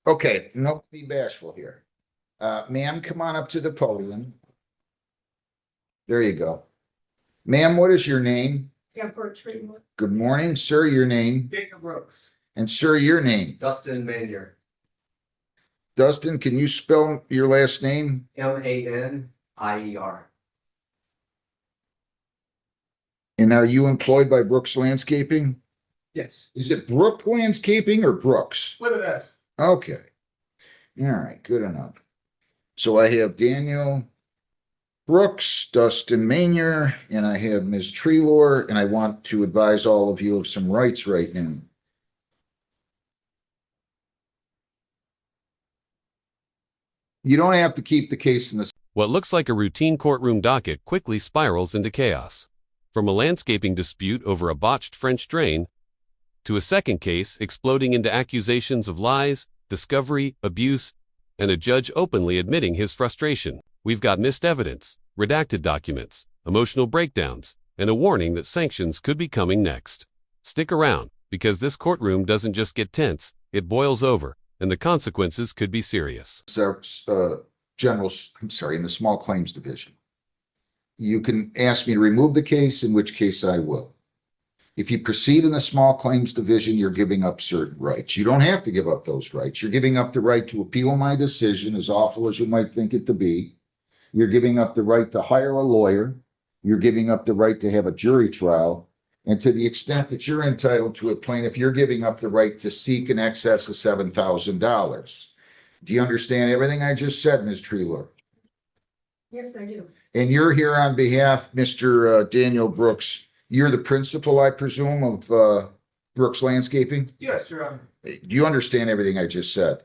Okay, no, be bashful here. Ma'am, come on up to the podium. There you go. Ma'am, what is your name? Deborah Tremor. Good morning, sir. Your name? Jacob Brooks. And sir, your name? Dustin Manier. Dustin, can you spell your last name? Manier. And are you employed by Brooks Landscaping? Yes. Is it Brook Landscaping or Brooks? What it is? Okay. All right, good enough. So I have Daniel Brooks, Dustin Manier, and I have Ms. Treelor, and I want to advise all of you of some rights right now. You don't have to keep the case in the... What looks like a routine courtroom docket quickly spirals into chaos. From a landscaping dispute over a botched French drain, to a second case exploding into accusations of lies, discovery, abuse, and a judge openly admitting his frustration. We've got missed evidence, redacted documents, emotional breakdowns, and a warning that sanctions could be coming next. Stick around, because this courtroom doesn't just get tense, it boils over, and the consequences could be serious. In the small claims division. You can ask me to remove the case, in which case I will. If you proceed in the small claims division, you're giving up certain rights. You don't have to give up those rights. You're giving up the right to appeal my decision, as awful as you might think it to be. You're giving up the right to hire a lawyer. You're giving up the right to have a jury trial. And to the extent that you're entitled to a plaintiff, you're giving up the right to seek in excess of $7,000. Do you understand everything I just said, Ms. Treelor? Yes, I do. And you're here on behalf, Mr. Daniel Brooks. You're the principal, I presume, of Brooks Landscaping? Yes, Your Honor. Do you understand everything I just said?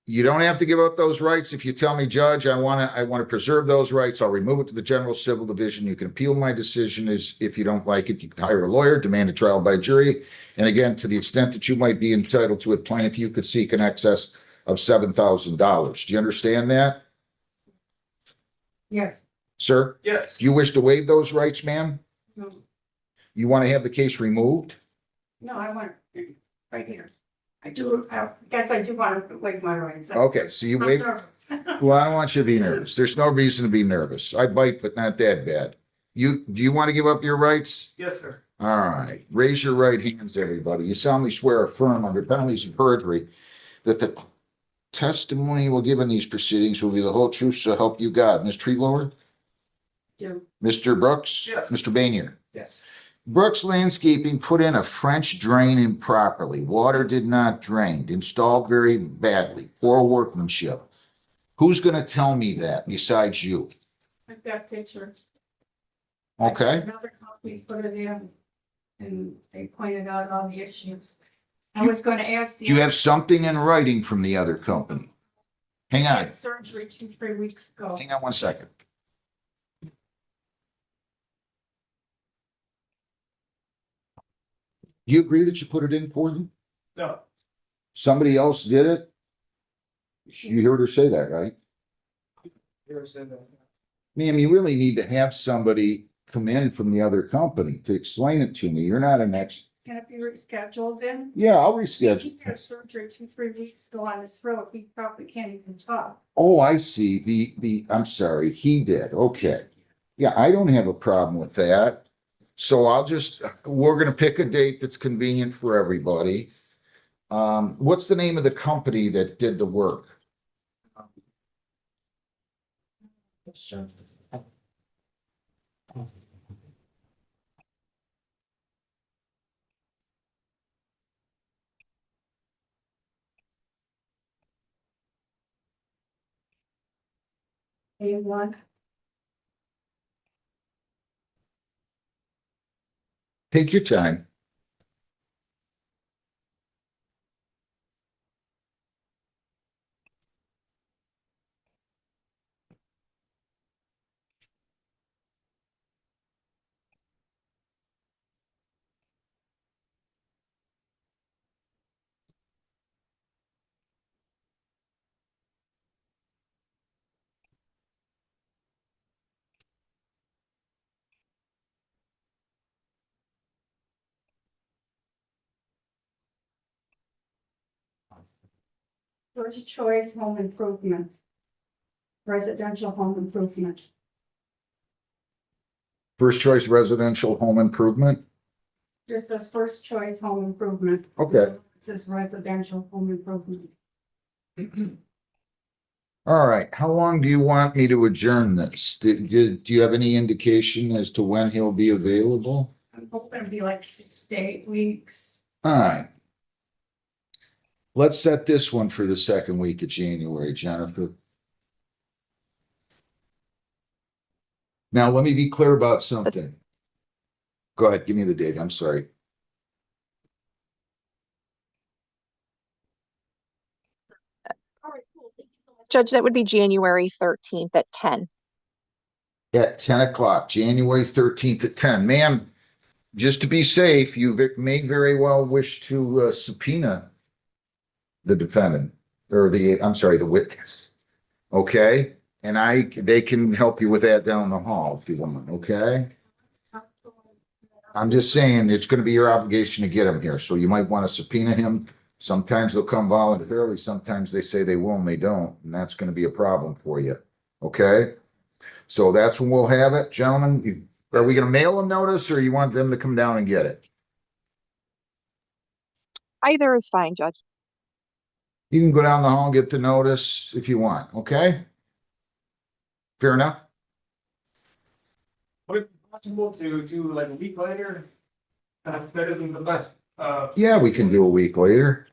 You don't have to give up those rights. If you tell me, Judge, I want to preserve those rights, I'll remove it to the general civil division. You can appeal my decision. If you don't like it, you can hire a lawyer, demand a trial by jury. And again, to the extent that you might be entitled to a plaintiff, you could seek in excess of $7,000. Do you understand that? Yes. Sir? Yes. Do you wish to waive those rights, ma'am? No, You want to have the case removed? no, I want it right here. I guess I do want to waive my rights. Okay, so you I'm waive. nervous. Well, I don't want you to be nervous. There's no reason to be nervous. I bite, but not that bad. Do you want to give up your rights? Yes, sir. All right. Raise your right hands, everybody. You solemnly swear or affirm under penalties of perjury that the testimony will give in these proceedings will be the whole truth, so help you God. Ms. Treelor? Do. Mr. Brooks? Yes. Mr. Banier? Yes. Brooks Landscaping put in a French drain improperly. Water did not drain. Installed very badly. Poor workmanship. Who's going to tell me that besides you? I've got pictures. Okay. Another company put it in and they pointed out all the issues. I was going to ask. Do you have something in writing from the other company? Hang I on. had surgery 2-3 weeks ago. Hang on one second. Do you agree that you put it in for them? No. Somebody else did it? You heard her say that, right? Ma'am, you really need to have somebody come in from the other company to explain it to me. You're not an ex. Can it be rescheduled then? Yeah, I'll reschedule. He had surgery 2-3 weeks ago on his throat. He probably can't even talk. Oh, I see. I'm sorry. He did. Okay. Yeah, I don't have a problem with that. So we're going to pick a date that's convenient for everybody. What's the name of the company that did the work? A1. Take your time. First choice home improvement. Residential home improvement. First choice residential home improvement. Just the first choice home improvement. Okay. It says residential home improvement. All right. How long do you want me to adjourn this? Do you have any indication as to when he'll be available? I'm hoping it'll be like 6 to 8 weeks. All right. Let's set this one for the second week of January, Jennifer. Now, let me be clear about something. Go ahead, give me the date. I'm sorry. Judge, that would be January 13th at 10. At 10 o'clock, January 13th at 10. Ma'am, just to be safe, you may very well wish to subpoena the defendant or the witness. Okay? And they can help you with that down the hall if you want, okay? I'm just saying it's going to be your obligation to get him here. So you might want to subpoena him. Sometimes they'll come voluntarily. Sometimes they say they will and they don't. And that's going to be a problem for you. Okay? So that's when we'll have it. Gentlemen, are we going to mail them notice or you want them to come down and get it? Either is fine, Judge. You can go down the hall and get the notice if you want. Okay? Fair enough? Would it be possible to do like a week later? Better than the best. Yeah, we can do a week later.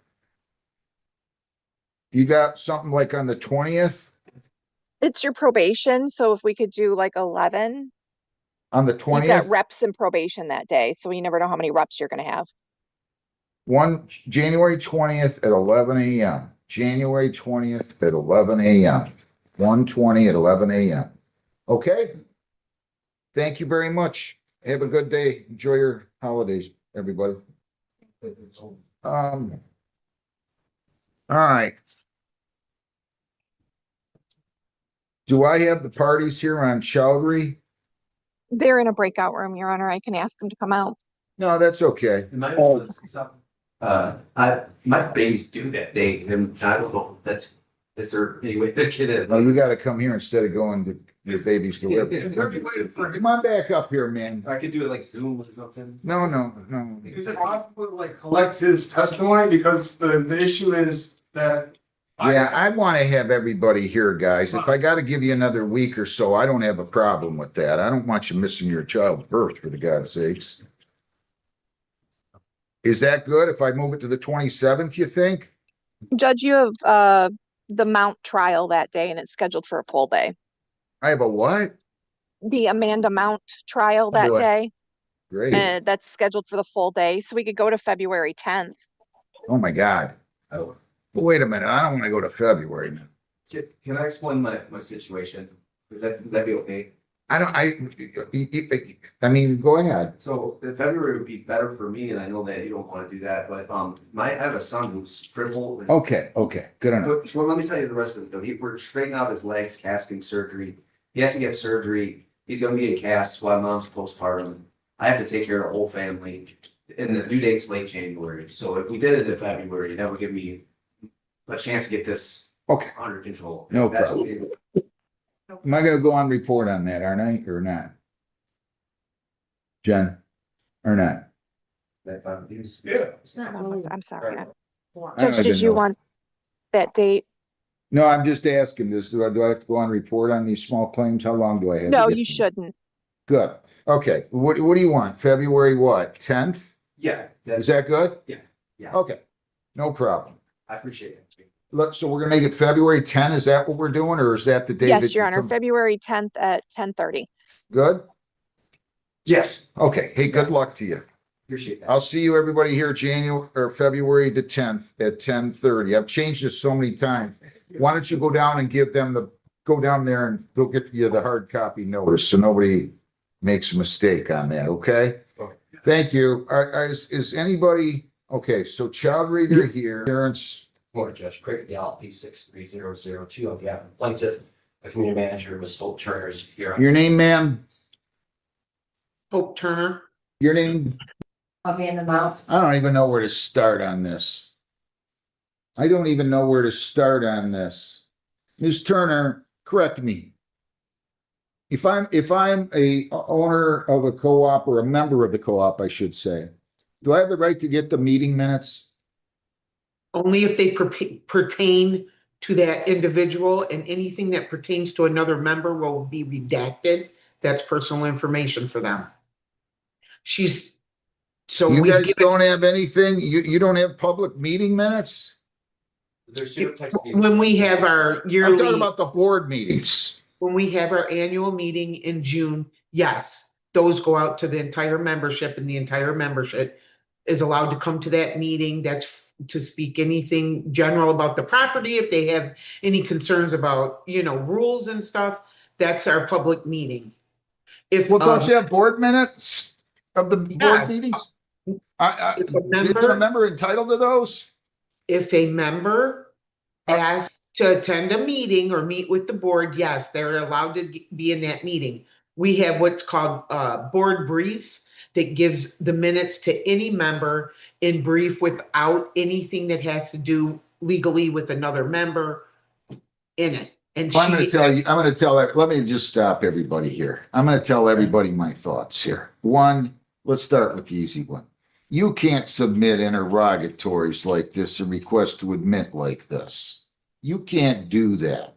You got something like on the 20th? It's your probation, so if we could do like 11, On the you've got 20th? reps in probation that day, so you never know how many reps you're gonna have. January 20th at 11 a.m. January 20th at 11 a.m. 1:20 at 11 a.m. Okay? Thank you very much. Have a good day. Enjoy your holidays, everybody. All right. Do I have the parties here on Chowdhury? They're in a breakout room, Your Honor. I can ask them to come out. No, that's okay. My Oh. my baby's due that day, and I don't know, is there any way to get it? No, you gotta come here instead of going to your baby's delivery. Come on back up here, man. I could do it like Zoom or something. No. Is it possible to like collect his testimony? Because the issue is that. Yeah, I want to have everybody here, guys. If I got to give you another week or so, I don't have a problem with that. I don't want you missing your child's birth, for the God's sakes. Is that good if I move it to the 27th, you think? Judge, you have the Mount trial that day, and it's scheduled for a full day. I have a what? The Amanda Mount trial that Boy. day, Great. that's scheduled for the full day, so we could go to February 10th. Oh, my God. Oh, but wait a minute. I don't want to go to February. Can I explain my situation? That'd be okay? I mean, go ahead. So the February would be better for me, and I know that you don't want to do that, but I have a son who's crippled. Okay, good enough. Well, let me tell you the rest of it though. We're straightening out his legs, casting surgery. He has to get surgery. He's gonna be in casts while mom's postpartum. I have to take care of the whole family. And the due date's late January. So if we did it in February, that would give me a chance to get this Okay, under control. No That's problem. okay. am I gonna go on report on that, aren't I, or not? Jen, or not? That fine with you? Yeah. It's not I'm really- sorry. I don't Judge, even did you know. want that date? No, I'm just asking this. Do I have to go on report on these small claims? How long do I have? to No, get you them? shouldn't. Good. Okay. What do you want? February what? 10th? Yeah, Is that good? Yeah. Yeah. Okay. No problem. I appreciate it. So we're gonna make it February 10. Is that what we're doing, or is that the day that Yes, Your you Honor, come- February 10th at 10:30. Good? Yes, Okay. Hey, good luck to you. appreciate that. I'll see you everybody here February the 10th at 10:30. I've changed this so many times. Why don't you go down and go down there and they'll get you the hard copy notice so nobody makes a mistake on that, okay? Okay. Thank you. Is anybody, okay, so Chowdhury, they're here. Terrence, Morning, Judge. Craig Gal, P63002 on behalf of plaintiff, the community manager, Ms. Hope Turner is here. your name, ma'am? Hope Turner. Your name? Amanda Mount. I don't even know where to start on this. I don't even know where to start on this. Ms. Turner, correct me. If I'm a owner of a co-op or a member of the co-op, I should say, do I have the right to get the meeting minutes? Only if they pertain to that individual, and anything that pertains to another member will be redacted. That's personal information for them. So You we've guys given, don't have anything? You don't have public meeting minutes? There's two types of. when we have our I'm talking yearly, about the board meetings. when we have our annual meeting in June, yes, those go out to the entire membership, and the entire membership is allowed to come to that meeting. That's to speak anything general about the property. If they have any concerns about, rules and stuff, that's our public meeting. If, Well, don't you have board minutes of the board Yes. meetings? If a Isn't a member entitled to those? if a member asks to attend a meeting or meet with the board, yes, they're allowed to be in that meeting. We have what's called board briefs that gives the minutes to any member in brief without anything that has to do legally with another member in it. And I'm going to tell, let me just stop everybody here. I'm going to tell everybody my thoughts here. One, let's start with the easy one. You can't submit interrogatories like this and request to admit like this. You can't do that.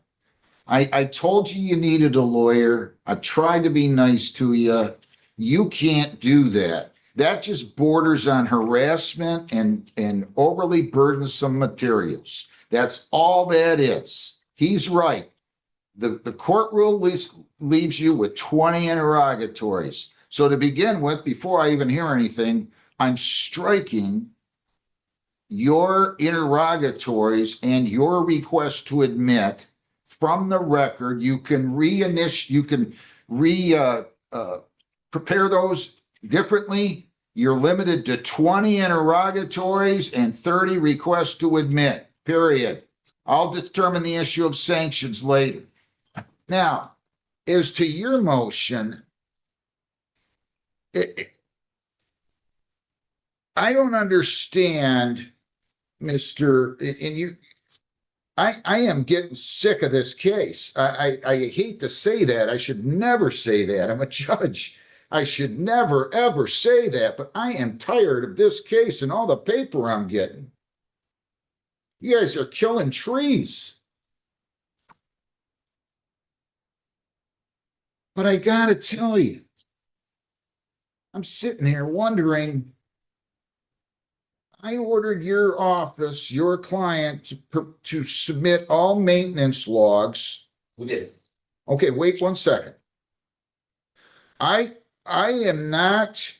I told you you needed a lawyer. I tried to be nice to you. You can't do that. That just borders on harassment and overly burdensome materials. That's all that is. He's right. The court rule leaves you with 20 interrogatories. So to begin with, before I even hear anything, I'm striking your interrogatories and your request to admit from the record. You can prepare those differently. You're limited to 20 interrogatories and 30 requests to admit, period. I'll determine the issue of sanctions later. Now, as to your motion, I don't understand, Mr. And you, I am getting sick of this case. I hate to say that. I should never say that. I'm a judge. I should never, ever say that. But I am tired of this case and all the paper I'm getting. You guys are killing trees. But I gotta tell you, I'm sitting here wondering, I ordered your office, your client, to submit all maintenance logs. We did. Okay, wait 1 second. I am not,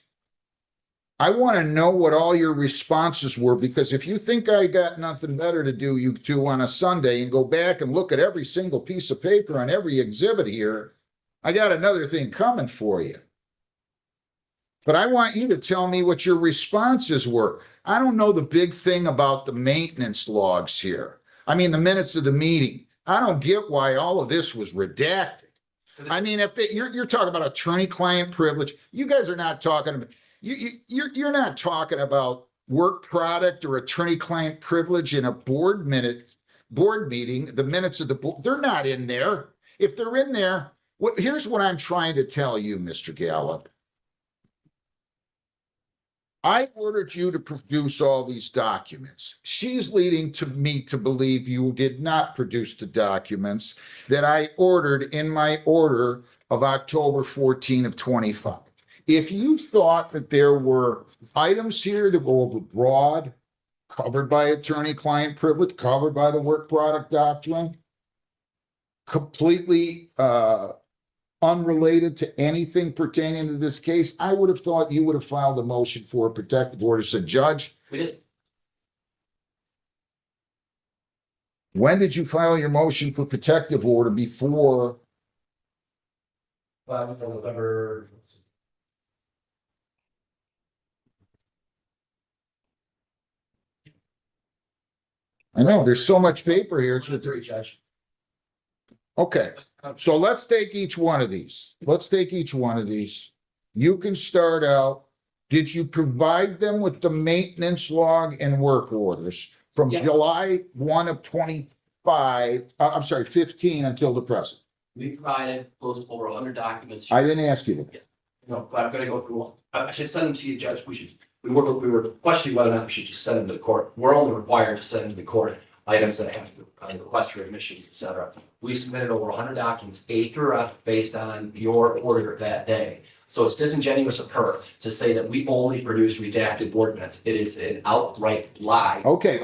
I want to know what all your responses were, because if you think I got nothing better to do, you two, on a Sunday and go back and look at every single piece of paper on every exhibit here, I got another thing coming for you. But I want you to tell me what your responses were. I don't know the big thing about the maintenance logs here. I mean, the minutes of the meeting. I don't get why all of this was redacted. I mean, if you're talking about attorney-client privilege, you guys are not talking about, you're not talking about work product or attorney-client privilege in a board meeting. The minutes of the board, they're not in there. If they're in there, here's what I'm trying to tell you, Mr. Gallup. I ordered you to produce all these documents. She's leading to me to believe you did not produce the documents that I ordered in my order of October 14 of 25. If you thought that there were items here that were overbroad, covered by attorney-client privilege, covered by the work product doctrine, completely unrelated to anything pertaining to this case, I would have thought you would have filed a motion for a protective order. Said, Judge, We did. when did you file your motion for protective order before? It was on November. I know, there's so much paper here. It's Three, Judge. okay, so let's take each one of these. You can start out. Did you provide them with the maintenance log and work orders from Yeah. July 1 of 25, I'm sorry, 15 until the present. We provided close to over 100 documents. I didn't ask you that. No, but I'm gonna go through, I should send them to you, Judge, we were questioning whether or not we should just send them to the court. We're only required to send to the court items that have to request for admissions, et cetera. We submitted over 100 documents, A through F, based on your order that day. So it's disingenuous of her to say that we only produce redacted board minutes. It is an outright lie. Okay.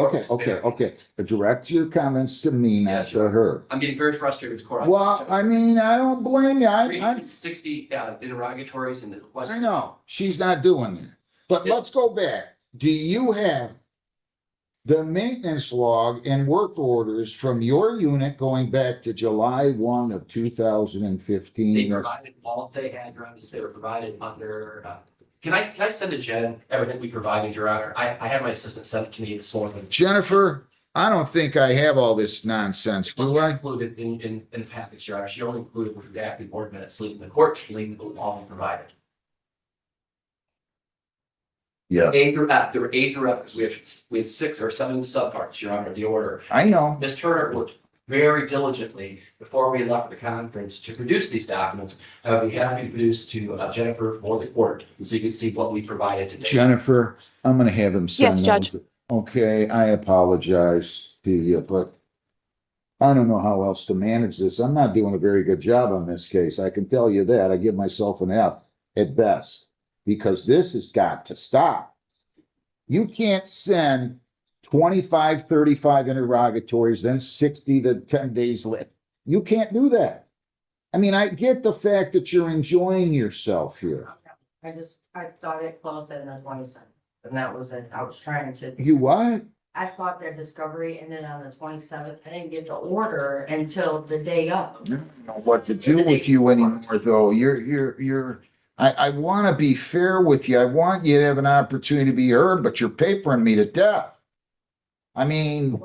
Direct your comments to me, not to her. I'm getting very frustrated with the court. Well, I mean, I don't blame you. I 60 interrogatories and the request. I know, she's not doing that. But let's go back. Do you have the maintenance log and work orders from your unit going back to July 1 of 2015? They provided all they had, Your Honor, is they were provided under, can I send to Jen everything we provided, Your Honor? I had my assistant send it to me this morning. Jennifer, I don't think I have all this nonsense, It wasn't do I? included in the package, Your Honor. She only included the redacted board minutes, leaving the court to leave all provided. Yes. A through F, there were A through F, because we had 6 or 7 subparts, Your Honor, of the order. I know. Ms. Turner worked very diligently before we left the conference to produce these documents. I would be happy to produce to Jennifer for the court, so you can see what we provided today. Jennifer, I'm gonna have him send Yes, Judge. those. Okay, I apologize to you, but I don't know how else to manage this. I'm not doing a very good job on this case. I can tell you that. I give myself an F at best, because this has got to stop. You can't send 25, 35 interrogatories, then 60 to 10 days later. You can't do that. I mean, I get the fact that you're enjoying yourself here. I thought it closed in the 27th, and that was it. I was trying to, You what? I thought that discovery ended on the 27th. I didn't get the order until the day of. I don't know what to do with you anymore, though. I want to be fair with you. I want you to have an opportunity to be heard, but you're papering me to death. I mean,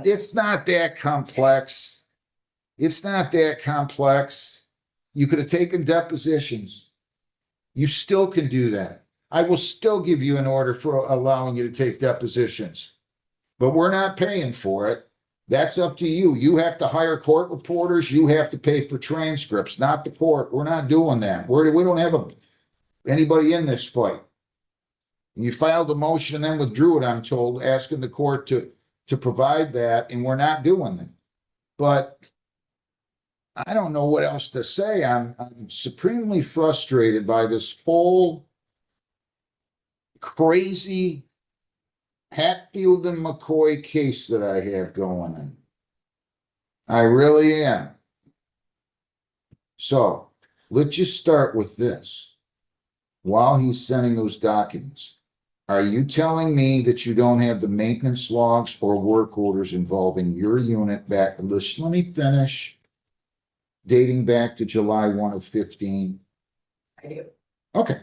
it's not that complex. It's not that complex. You could have taken depositions. You still can do that. I will still give you an order for allowing you to take depositions, but we're not paying for it. That's up to you. You have to hire court reporters. You have to pay for transcripts, not the court. We're not doing that. We don't have anybody in this fight. You filed a motion and then withdrew it, I'm told, asking the court to provide that, and we're not doing that. But I don't know what else to say. I'm supremely frustrated by this whole crazy Hatfield and McCoy case that I have going on. I really am. So let's just start with this. While he's sending those documents, are you telling me that you don't have the maintenance logs or work orders involving your unit back? Let me finish. Dating back to July 1 of 15. I do. Okay.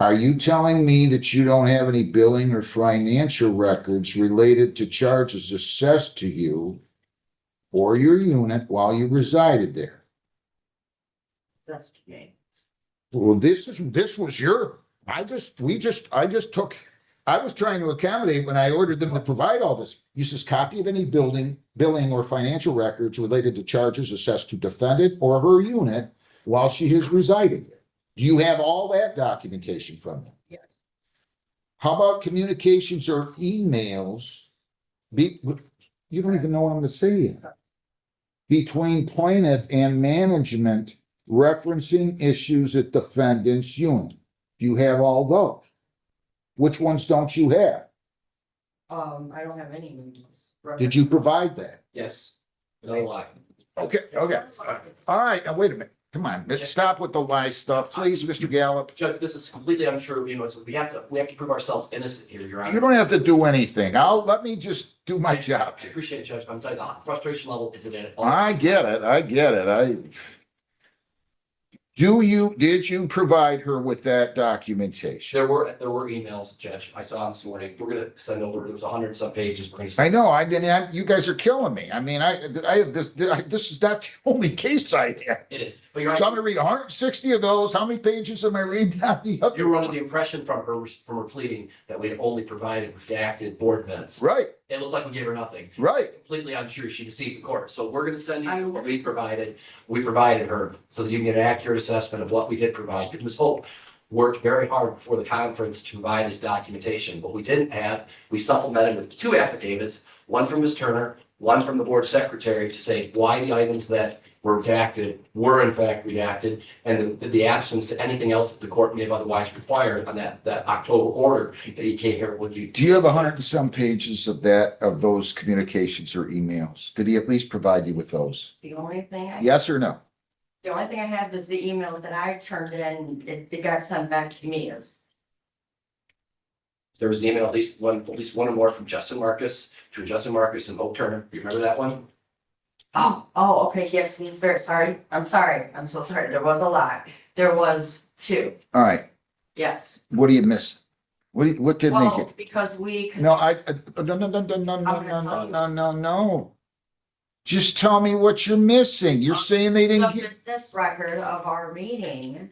Are you telling me that you don't have any billing or financial records related to charges assessed to you or your unit while you resided there? Assessed to me. Well, this was your, I was trying to accommodate when I ordered them to provide all this. You says copy of any billing or financial records related to charges assessed to defendant or her unit while she has resided there. Do you have all that documentation from them? Yes. How about communications or emails? You don't even know what I'm gonna say yet. Between plaintiff and management referencing issues at defendant's unit. Do you have all those? Which ones don't you have? I don't have any meetings. Did you provide that? Yes, no lie. Okay. All right, now wait a minute. Come on, stop with the lie stuff, please, Mr. Gallup. Judge, this is completely untrue. You know, so we have to prove ourselves innocent here, Your Honor. You don't have to do anything. Let me just do my job. I appreciate it, Judge, but I'm telling you, the frustration level isn't in it. I get it. Did you provide her with that documentation? There were emails, Judge. I saw them this morning. We're gonna send over, it was 100 and some pages. We're gonna I know, you guys are killing me. I mean, I have this is not the only case I have. It is, but But you're So I'm gonna read 160 of those. How many pages am I reading on the other? You were under the impression from her pleading that we had only provided redacted board minutes. Right, It looked like we gave her nothing. right. Completely untrue. She deceived the court. So we're gonna send you what we provided. We provided her so that you can get an accurate assessment of what we did provide. Ms. Hope worked very hard before the conference to provide this documentation. What we didn't have, we supplemented with 2 affidavits, one from Ms. Turner, one from the board secretary, to say why the items that were redacted were in fact redacted, and the absence to anything else that the court may have otherwise required on that October order that you came here with you. Do you have 100 and some pages of of those communications or emails? Did he at least provide you with those? The only thing I. Yes or no? The only thing I have is the emails that I turned in, it got sent back to me as. There was an email, at least one or more from Justin Marcus to Justin Marcus and Hope Turner. You remember that one? Oh, okay, yes, he's very sorry. I'm sorry. I'm so sorry. There was a lot. There was 2, All right, yes. what do you miss? What didn't they Well, get? because we. No, no. Just tell me what you're missing. You're saying they didn't So get, it's this record of our meeting,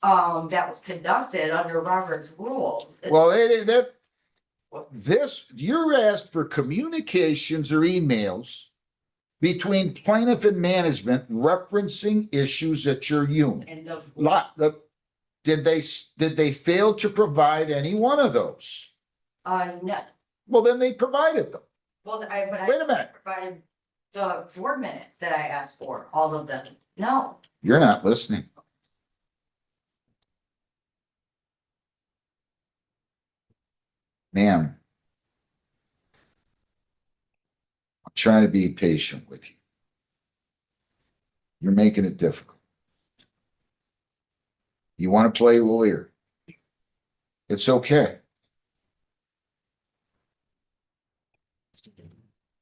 that was conducted under Robert's rules. It's- well, you're asked for communications or emails between plaintiff and management referencing issues at your unit. And the. Did they fail to provide any one of those? No, Well, then they provided them. well, but I. Wait a minute. Provided the board minutes that I asked for, all of them. No, You're not listening. Ma'am. I'm trying to be patient with you. You're making it difficult. You want to play lawyer? It's okay.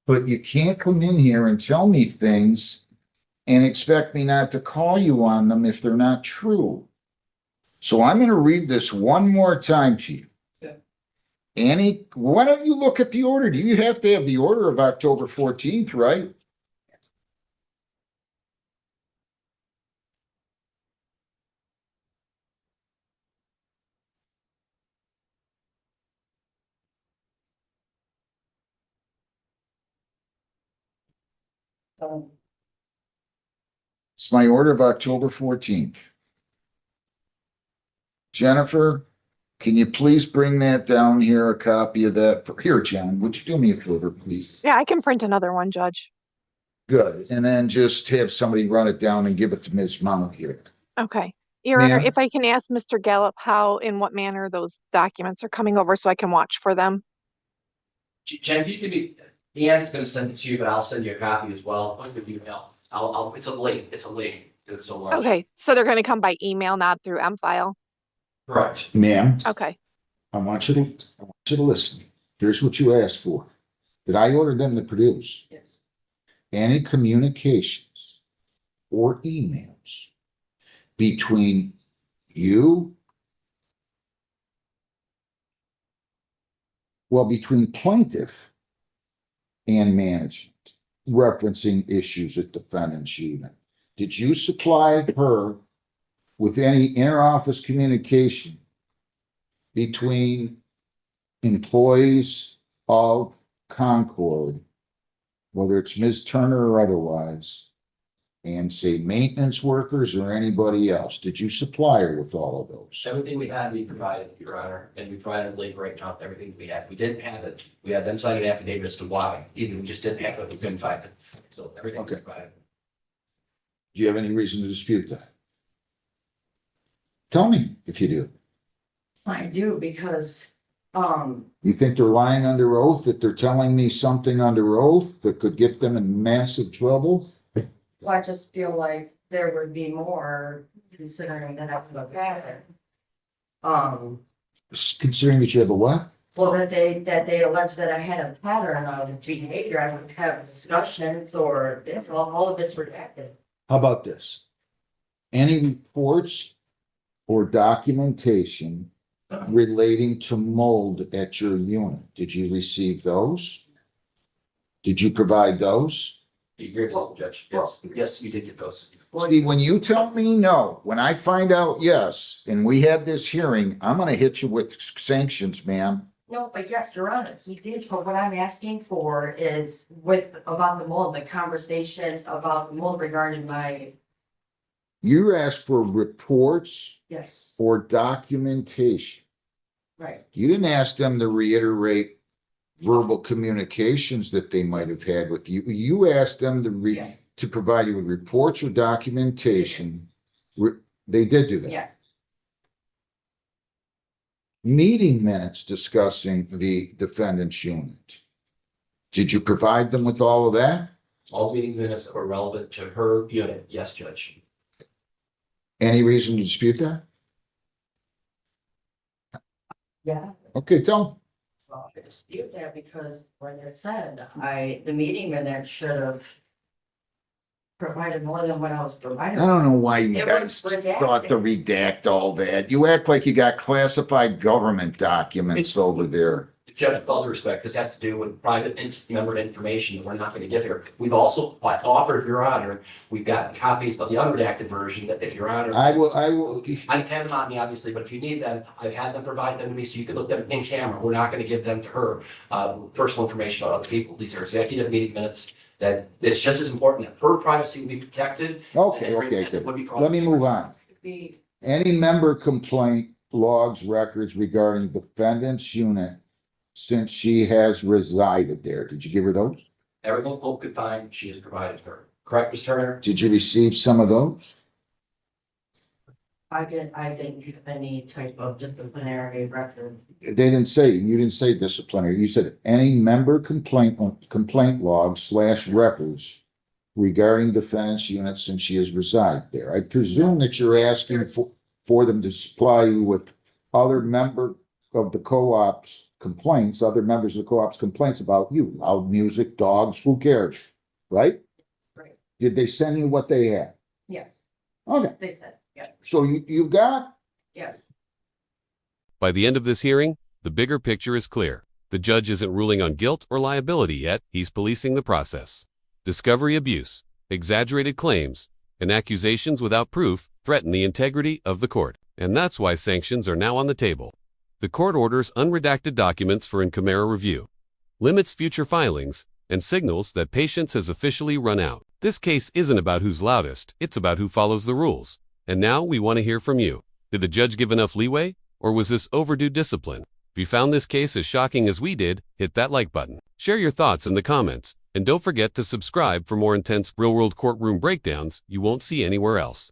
But you can't come in here and tell me things and expect me not to call you on them if they're not true. So I'm going to read this one more time to you. Why don't you look at the order? Do you have to have the order of October 14th, right? It's my order of October 14th. Jennifer, can you please bring that down here, a copy of that? Here, John, would you do me a favor, please? Yeah, I can print another one, Judge. Good. And then just have somebody run it down and give it to Ms. Mount here. Okay. Your Honor, Ma'am? if I can ask Mr. Gallup how, in what manner those documents are coming over so I can watch for them. Jen, if you could be, Deanna's gonna send it to you, but I'll send you a copy as well. I'll give you email. It's a link. It's so much. Okay, so they're going to come by email, not through M-File? Correct. Ma'am, Okay. I want you to listen. Here's what you asked for. Did I order them to produce? yes. Any communications or emails between you, between plaintiff and management referencing issues at defendant's unit? Did you supply her with any interoffice communication between employees of Concord, whether it's Ms. Turner or otherwise, and say maintenance workers or anybody else? Did you supply her with all of those? Everything we had, we provided, Your Honor, and we provided a link right now, everything we had. If we didn't have it, we had them sign an affidavit as to why. Either we just didn't have it, we couldn't find it. So everything we Okay. provided. Do you have any reason to dispute that? Tell me if you do. I do because, You think they're lying under oath, that they're telling me something under oath that could get them in massive trouble? I just feel like there would be more considering that I have a pattern. Considering that you have a what? Well, that they allege that I had a pattern of behavior, I would have discussions or this, all of it's redacted. How about this? Any reports or documentation relating to mold at your unit, did you receive those? Did you provide those? You agree with the Judge? Yes, yes, you did get those. See, when you tell me no, when I find out yes, and we had this hearing, I'm gonna hit you with sanctions, ma'am. No, but yes, Your Honor, he did, but what I'm asking for is about the mold, the conversations about the mold regarding my, You asked for reports yes, or documentation. right. You didn't ask them to reiterate verbal communications that they might have had with you. You asked them Yeah. to provide you with reports or documentation. They did do that. Yeah, Meeting minutes discussing the defendant's unit. Did you provide them with all of that? All meeting minutes that were relevant to her unit, yes, Judge. Any reason to dispute that? yeah. Okay, tell Well, I dispute that because, like I said, the meeting minutes should have provided more than what I was them. provided. I don't know why you It guys was thought to redact all that. You act like you got classified government documents over there. Judge, with all due respect, this has to do with private member information that we're not going to give here. We've also offered, Your Honor, we've got copies of the unredacted version that if Your Honor. I will, I have them on me, obviously, but if you need them, I've had them provide them to me so you can look them in camera. We're not going to give them to her, personal information about other people. These are executive meeting minutes that it's just as important that her privacy will be protected. okay, as okay, it good. would be for Let me others. move on. The, Any member complaint logs records regarding defendant's unit since she has resided there. Did you give her those? Everything Hope could find, she has provided her. Correct, Ms. Turner? Did you receive some of those? I didn't give any type of disciplinary record. They didn't say, you didn't say disciplinary. You said any member complaint logs / records regarding defendant's unit since she has resided there. I presume that you're asking for them to supply you with other member of the co-op's complaints, other members of the co-op's complaints about you, loud music, dogs, who cares, right? Right. Did they send you what they had? Yes, Okay, they said, yeah, so you got, yes. By the end of this hearing, the bigger picture is clear. The judge isn't ruling on guilt or liability yet, he's policing the process. Discovery abuse, exaggerated claims, and accusations without proof threaten the integrity of the court. And that's why sanctions are now on the table. The court orders unredacted documents for in-camera review, limits future filings, and signals that patience has officially run out. This case isn't about who's loudest, it's about who follows the rules. And now we want to hear from you. Did the judge give enough leeway, or was this overdue discipline? If you found this case as shocking as we did, hit that like button. Share your thoughts in the comments, and don't forget to subscribe for more intense real-world courtroom breakdowns you won't see anywhere else.